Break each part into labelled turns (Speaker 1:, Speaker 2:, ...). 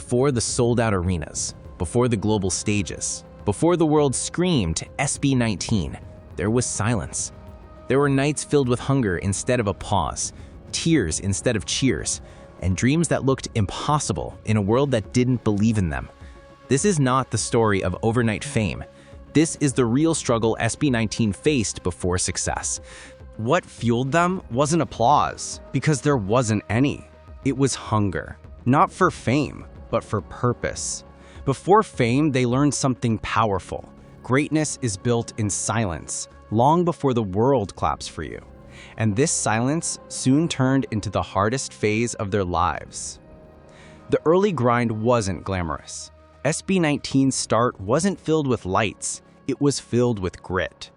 Speaker 1: Before the sold-out arenas, before the global stages, before the world screamed SB19, there was silence. There were nights filled with hunger instead of applause, tears instead of cheers, and dreams that looked impossible in a world that didn't believe in them. This is not the story of overnight fame. This is the real struggle SB19 faced before success.
Speaker 2: What fueled them wasn't applause, because there wasn't any. It was hunger, not for fame, but for purpose. Before fame, they learned something powerful. Greatness is built in silence, long before the world claps for you. And this silence soon turned into the hardest phase of their lives. The early grind wasn't glamorous. SB19's start wasn't filled with lights, it was filled with grit.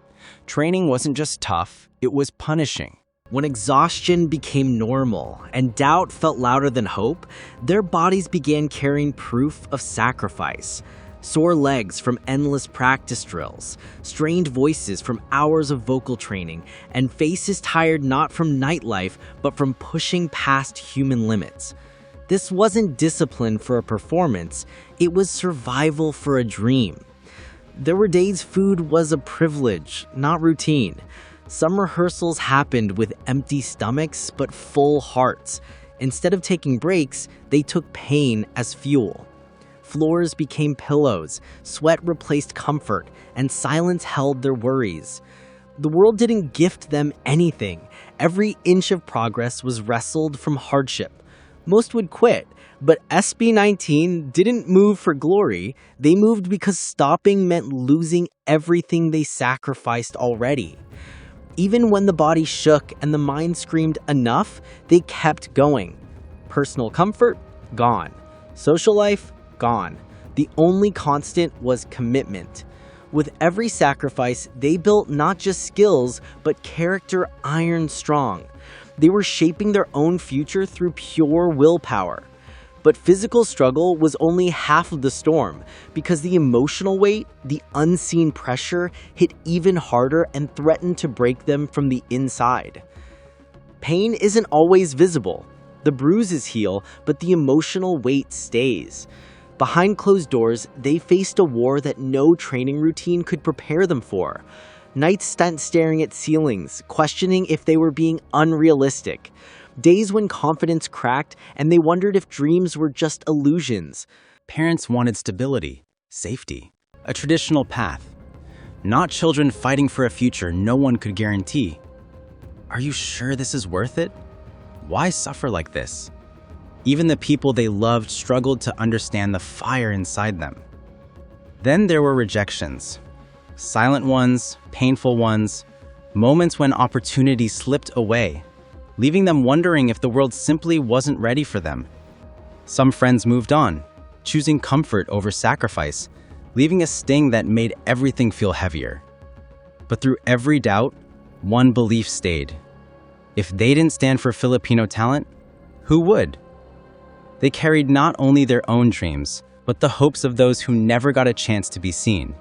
Speaker 2: Training wasn't just tough, it was punishing.
Speaker 3: When exhaustion became normal and doubt felt louder than hope, their bodies began carrying proof of sacrifice. Sore legs from endless practice drills, strained voices from hours of vocal training, and faces tired not from nightlife but from pushing past human limits. This wasn't discipline for a performance, it was survival for a dream. There were days food was a privilege, not routine. Some rehearsals happened with empty stomachs but full hearts. Instead of taking breaks, they took pain as fuel. Floors became pillows, sweat replaced comfort, and silence held their worries. The world didn't gift them anything. Every inch of progress was wrestled from hardship. Most would quit, but SB19 didn't move for glory. They moved because stopping meant losing everything they sacrificed already. Even when the body shook and the mind screamed enough, they kept going. Personal comfort? Gone. Social life? Gone. The only constant was commitment. With every sacrifice, they built not just skills, but character iron strong. They were shaping their own future through pure willpower. But physical struggle was only half of the storm, because the emotional weight, the unseen pressure, hit even harder and threatened to break them from the inside. Pain isn't always visible. The bruises heal, but the emotional weight stays. Behind closed doors, they faced a war that no training routine could prepare them for. Nights spent staring at ceilings, questioning if they were being unrealistic. Days when confidence cracked and they wondered if dreams were just illusions.
Speaker 2: Parents wanted stability, safety, a traditional path. Not children fighting for a future no one could guarantee. Are you sure this is worth it? Why suffer like this? Even the people they loved struggled to understand the fire inside them. Then there were rejections. Silent ones, painful ones, moments when opportunity slipped away, leaving them wondering if the world simply wasn't ready for them. Some friends moved on, choosing comfort over sacrifice, leaving a sting that made everything feel heavier. But through every doubt, one belief stayed. If they didn't stand for Filipino talent, who would? They carried not only their own dreams, but the hopes of those who never got a chance to be seen.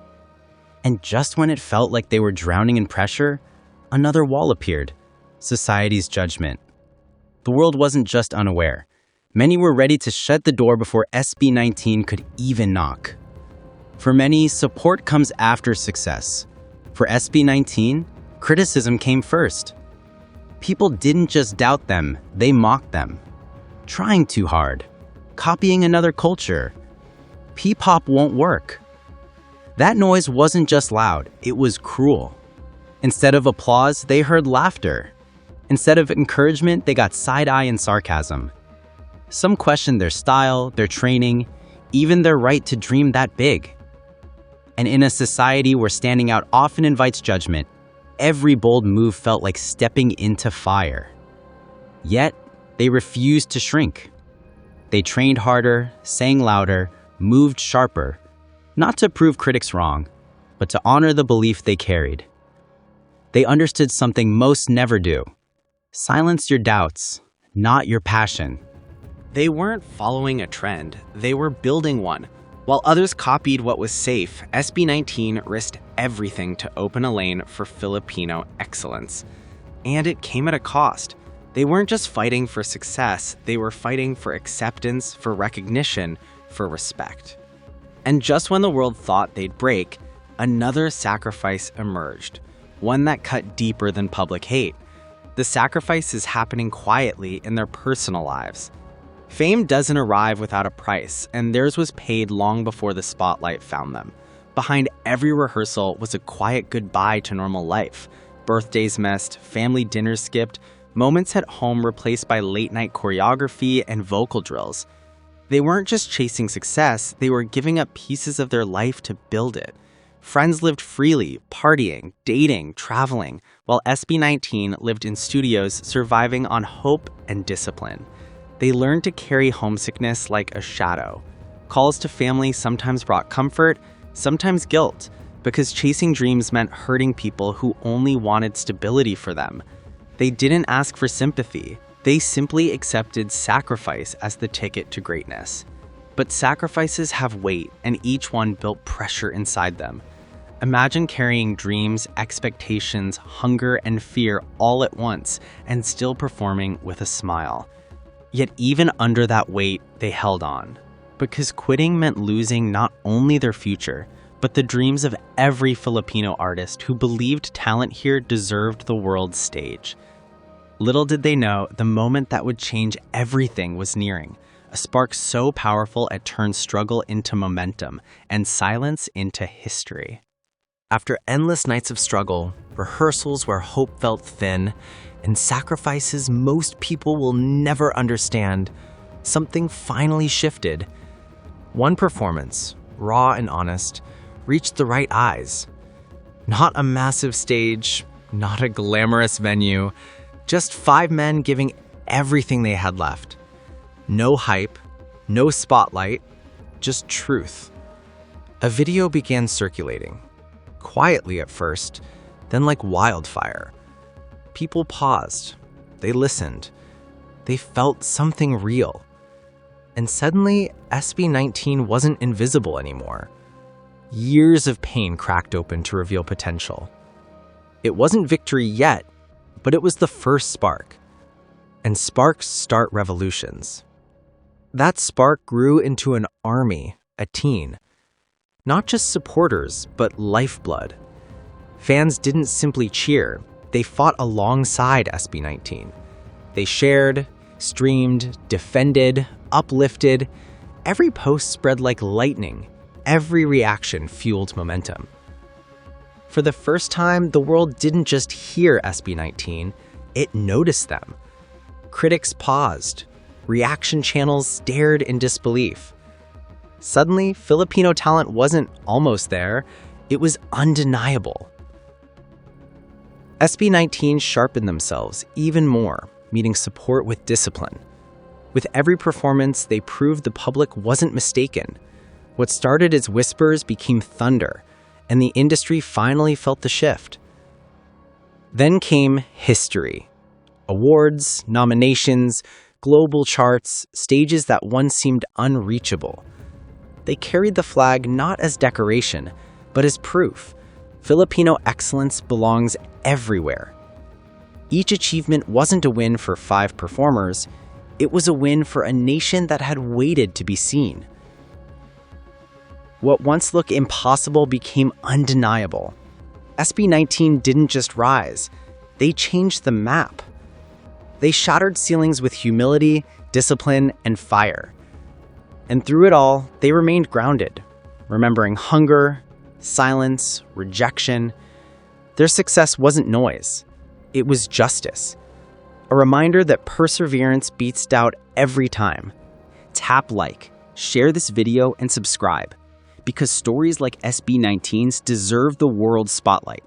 Speaker 2: And just when it felt like they were drowning in pressure, another wall appeared. Society's judgment. The world wasn't just unaware. Many were ready to shut the door before SB19 could even knock. For many, support comes after success. For SB19, criticism came first. People didn't just doubt them, they mocked them. Trying too hard. Copying another culture. P-pop won't work. That noise wasn't just loud, it was cruel. Instead of applause, they heard laughter. Instead of encouragement, they got side-eye and sarcasm. Some questioned their style, their training, even their right to dream that big. And in a society where standing out often invites judgment, every bold move felt like stepping into fire. Yet, they refused to shrink. They trained harder, sang louder, moved sharper, not to prove critics wrong, but to honor the belief they carried. They understood something most never do. Silence your doubts, not your passion.
Speaker 4: They weren't following a trend, they were building one. While others copied what was safe, SB19 risked everything to open a lane for Filipino excellence. And it came at a cost. They weren't just fighting for success, they were fighting for acceptance, for recognition, for respect. And just when the world thought they'd break, another sacrifice emerged, one that cut deeper than public hate. The sacrifice is happening quietly in their personal lives. Fame doesn't arrive without a price, and theirs was paid long before the spotlight found them. Behind every rehearsal was a quiet goodbye to normal life. Birthdays missed, family dinners skipped, moments at home replaced by late-night choreography and vocal drills. They weren't just chasing success, they were giving up pieces of their life to build it. Friends lived freely, partying, dating, traveling, while SB19 lived in studios surviving on hope and discipline. They learned to carry homesickness like a shadow. Calls to family sometimes brought comfort, sometimes guilt, because chasing dreams meant hurting people who only wanted stability for them. They didn't ask for sympathy. They simply accepted sacrifice as the ticket to greatness. But sacrifices have weight, and each one built pressure inside them. Imagine carrying dreams, expectations, hunger, and fear all at once, and still performing with a smile. Yet even under that weight, they held on. Because quitting meant losing not only their future, but the dreams of every Filipino artist who believed talent here deserved the world's stage. Little did they know, the moment that would change everything was nearing. A spark so powerful it turned struggle into momentum, and silence into history.
Speaker 1: After endless nights of struggle, rehearsals where hope felt thin, and sacrifices most people will never understand, something finally shifted. One performance, raw and honest, reached the right eyes. Not a massive stage, not a glamorous venue, just 5 men giving everything they had left. No hype, no spotlight, just truth. A video began circulating, quietly at first, then like wildfire. People paused, they listened, they felt something real. And suddenly, SB19 wasn't invisible anymore. Years of pain cracked open to reveal potential. It wasn't victory yet, but it was the first spark. And sparks start revolutions. That spark grew into an army, Ateam. Not just supporters, but lifeblood. Fans didn't simply cheer, they fought alongside SB19. They shared, streamed, defended, uplifted. Every post spread like lightning. Every reaction fueled momentum. For the first time, the world didn't just hear SB19, it noticed them. Critics paused. Reaction channels stared in disbelief. Suddenly, Filipino talent wasn't almost there, it was undeniable. SB19 sharpened themselves even more, meeting support with discipline. With every performance, they proved the public wasn't mistaken. What started as whispers became thunder, and the industry finally felt the shift. Then came history. Awards, nominations, global charts, stages that once seemed unreachable. They carried the flag not as decoration, but as proof. Filipino excellence belongs everywhere. Each achievement wasn't a win for 5 performers, it was a win for a nation that had waited to be seen. What once looked impossible became undeniable. SB19 didn't just rise, they changed the map. They shattered ceilings with humility, discipline, and fire. And through it all, they remained grounded, remembering hunger, silence, rejection. Their success wasn't noise, it was justice. A reminder that perseverance beats doubt every time. Tap like, share this video, and subscribe, because stories like SB19's deserve the world's spotlight.